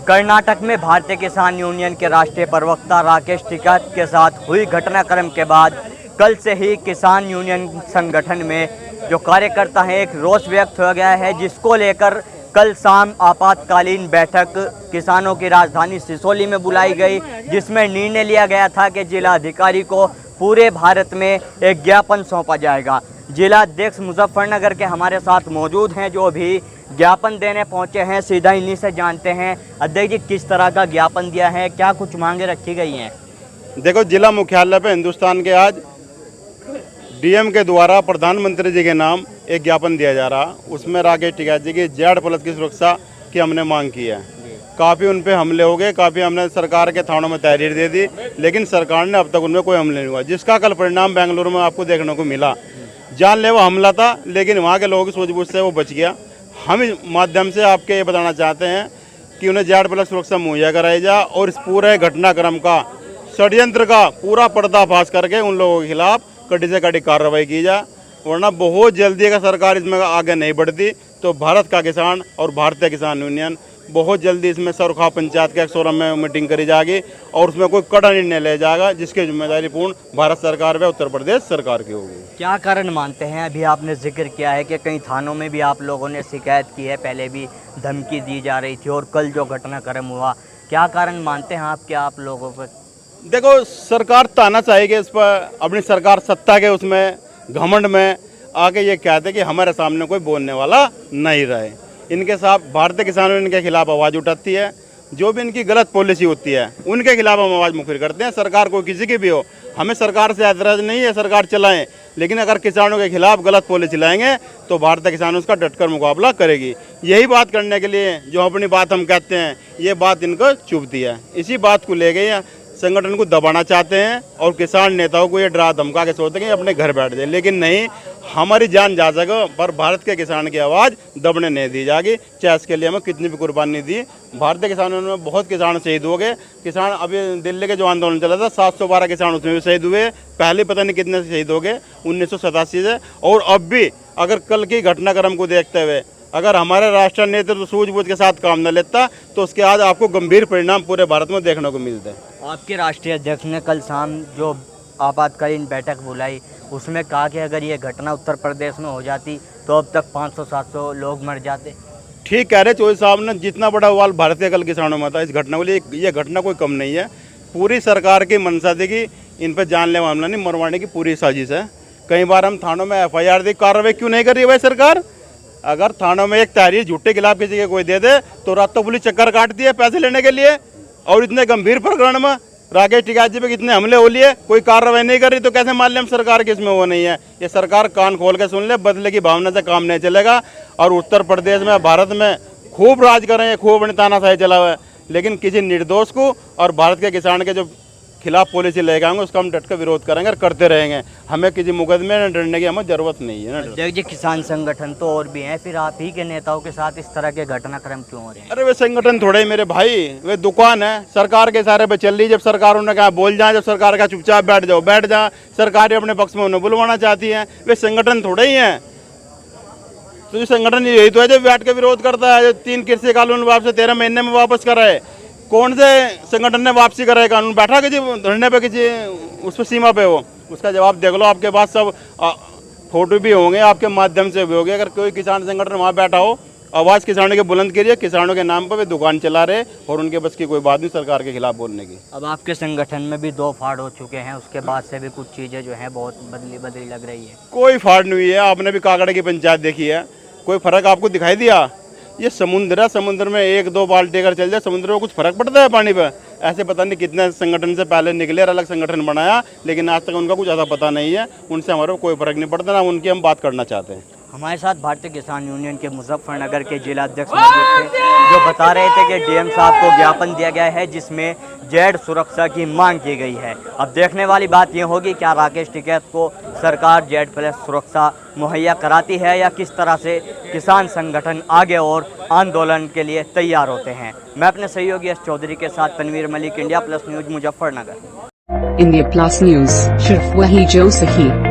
कर्नाटक में भारतीय किसान यूनियन के राष्ट्रीय प्रवक्ता राकेश टिकैत के साथ हुई घटनाक्रम के बाद कल से ही किसान यूनियन संगठन में जो कार्यकर्ता हैं एक रोष व्यक्त हो गया है, जिसको लेकर कल शाम आपातकालीन बैठक किसानों की राजधानी सिसोली में बुलाई गई, जिसमें निर्णय लिया गया था कि जिला अधिकारी को पूरे भारत में एक ज्ञापन सौंपा जाएगा। जिला अध्यक्ष मुजफ्फरनगर के हमारे साथ मौजूद हैं, जो भी ज्ञापन देने पहुंचे हैं। सीधा इन्हीं से जानते हैं, अध्यक्ष जी किस तरह का ज्ञापन दिया है, क्या कुछ मांगे रखी गई हैं? देखो, जिला मुख्यालय पे हिंदुस्तान के आज डीएम के द्वारा प्रधानमंत्री जी के नाम एक ज्ञापन दिया जा रहा। उसमें राकेश टिकैत जी की Z+ की सुरक्षा की हमने मांग की है। काफ़ी उन पे हमले हो गए, काफ़ी हमने सरकार के थानों में तहरीर दे दी, लेकिन सरकार ने अब तक उनमें कोई हमले नहीं हुआ, जिसका कल परिणाम बेंगलुरु में आपको देखने को मिला। जानलेवा हमला था, लेकिन वहाँ के लोगों की सूझबूझ से वो बच गया। हम इस माध्यम से आपके ये बताना चाहते हैं कि उन्हें Z+ सुरक्षा मुहैया कराई जाए और इस पूरे घटनाक्रम का षड्यंत्र का पूरा पर्दाफाश करके उन लोगों के खिलाफ कड़ी से कड़ी कार्रवाई की जाए, वरना बहुत जल्दी अगर सरकार इसमें आगे नहीं बढ़ती तो भारत का किसान और भारतीय किसान यूनियन बहुत जल्दी इसमें सरखा पंचायत के 1 फोरम में मीटिंग करी जाएगी और उसमें कोई कड़ा निर्णय लिया जाएगा, जिसकी जिम्मेदारी पूर्ण भारत सरकार व उत्तर प्रदेश सरकार की होगी। क्या कारण मानते हैं? अभी आपने जिक्र किया है कि कई थानों में भी आप लोगों ने शिकायत की है, पहले भी धमकी दी जा रही थी और कल जो घटनाक्रम हुआ, क्या कारण मानते हैं आप क्या आप लोगों पर? देखो, सरकार ताना चाहेगी इस पर, अपनी सरकार सत्ता के उसमें घमंड में आके ये कहते कि हमारे सामने कोई बोलने वाला नहीं रहे। इनके साथ भारतीय किसान यूनियन के खिलाफ आवाज़ उठाती है, जो भी इनकी गलत पॉलिसी होती है उनके खिलाफ हम आवाज़ मुखर करते हैं। सरकार को किसी की भी हो, हमें सरकार से ऐतराज़ नहीं है, सरकार चलाएं, लेकिन अगर किसानों के खिलाफ गलत पॉलिसी लाएंगे तो भारतीय किसान उसका डटकर मुकाबला करेगी। यही बात करने के लिए जो अपनी बात हम कहते हैं, ये बात इनको चुभती है। इसी बात को ले गए संगठन को दबाना चाहते हैं और किसान नेताओं को ये डरा धमका के सोचते हैं अपने घर बैठ जाए, लेकिन नहीं, हमारी जान जा सके पर भारत के किसान की आवाज़ दबने नहीं दी जाएगी, चाहे इसके लिए हमें कितनी भी कुर्बानी दी। भारतीय किसानों में बहुत किसान शहीद हो गए। किसान अभी दिल्ली के जो आंदोलन चला था, 712 किसान उसमें भी शहीद हुए। पहले पता नहीं कितने शहीद हो गए 1987 से। और अब भी अगर कल की घटनाक्रम को देखते हुए अगर हमारे राष्ट्रीय नेतृत्व सूझबूझ के साथ काम न लेता तो उसके आज आपको गंभीर परिणाम पूरे भारत में देखने को मिलते हैं। आपके राष्ट्रीय अध्यक्ष ने कल शाम जो आपातकालीन बैठक बुलाई, उसमें कहा कि अगर ये घटना उत्तर प्रदेश में हो जाती तो अब तक 500-700 लोग मर जाते। ठीक कह रहे चौधरी साहब ने, जितना बड़ा सवाल भारतीय कल किसानों में था इस घटना को लिए, ये घटना कोई कम नहीं है। पूरी सरकार की मंशा थी कि इन पर जानलेवा हमला नहीं, मरवाने की पूरी साजिश है। कई बार हम थानों में FIR दी, कार्रवाई क्यों नहीं कर रही है भाई सरकार? अगर थानों में एक तहरीर झूठे खिलाफ किसी के कोई दे दे तो रात तो पुलिस चक्कर काटती है पैसे लेने के लिए। और इतने गंभीर प्रकरण में राकेश टिकैत जी पे कितने हमले हो लिए, कोई कार्रवाई नहीं कर रही, तो कैसे मान लें हम सरकार की इसमें वो नहीं है? ये सरकार कान खोल के सुन ले, बदले की भावना से काम नहीं चलेगा। और उत्तर प्रदेश में, भारत में खूब राज कर रहे हैं, खूब अपनी तानाशाही चला हुआ है, लेकिन किसी निर्दोष को और भारत के किसान के जो खिलाफ पॉलिसी लेके आएंगे उसका हम डट कर विरोध करेंगे और करते रहेंगे। हमें किसी मुकदमे में डरने की हमें जरूरत नहीं है ना। जी, किसान संगठन तो और भी हैं, फिर आप ही के नेताओं के साथ इस तरह के घटनाक्रम क्यों हो रहे हैं? अरे वे संगठन थोड़े ही मेरे भाई, वे दुकान है, सरकार के इशारे पे चल रही। जब सरकार उन्होंने कहा बोल जाए, जब सरकार का चुपचाप बैठ जा। सरकार अपने पक्ष में उन्हें बुलवाना चाहती है, वे संगठन थोड़े ही हैं। तो संगठन यही तो है जो बैठ के विरोध करता है, जो 3 कृषि कानून वापस 13 महीने में वापस कराए। कौन से संगठन ने वापसी कराए कानून? बैठा किसी धरने पे, किसी उस पर सीमा पे हो, उसका जवाब देख लो। आपके पास सब फोटो भी होंगे, आपके माध्यम से भी होंगे। अगर कोई किसान संगठन वहाँ बैठा हो, आवाज़ किसानों के बुलंद करिए। किसानों के नाम पर वे दुकान चला रहे और उनके बस की कोई बात नहीं सरकार के खिलाफ बोलने की। अब आपके संगठन में भी 2 फाड़ हो चुके हैं, उसके बाद से भी कुछ चीज़ें जो हैं बहुत बदली लग रही है। कोई फाड़ नहीं हुई है। आपने भी कागड़ की पंचायत देखी है, कोई फर्क आपको दिखाई दिया? ये समुद्र है, समुद्र में 1-2 बाल्टी अगर चल जाए समुद्र में कुछ फर्क पड़ता है पानी पे? ऐसे पता नहीं कितने संगठन से पहले निकले और अलग संगठन बनाया, लेकिन आज तक उनका कुछ ज़्यादा पता नहीं है। उनसे हमारे कोई फर्क नहीं पड़ता, ना उनकी हम बात करना चाहते हैं। हमारे साथ भारतीय किसान यूनियन के मुजफ्फरनगर के जिला अध्यक्ष मौजूद थे, जो बता रहे थे कि डीएम साहब को ज्ञापन दिया गया है जिसमें Z सुरक्षा की मांग की गई है। अब देखने वाली बात यह होगी क्या राकेश टिकैत को सरकार Z+ सुरक्षा मुहैया कराती है या किस तरह से किसान संगठन आगे और आंदोलन के लिए तैयार होते हैं। मैं अपने सहयोगी S चौधरी के साथ Tanveer Malik, India Plus News, Muzaffarnagar. India Plus News, सिर्फ वही जो सही।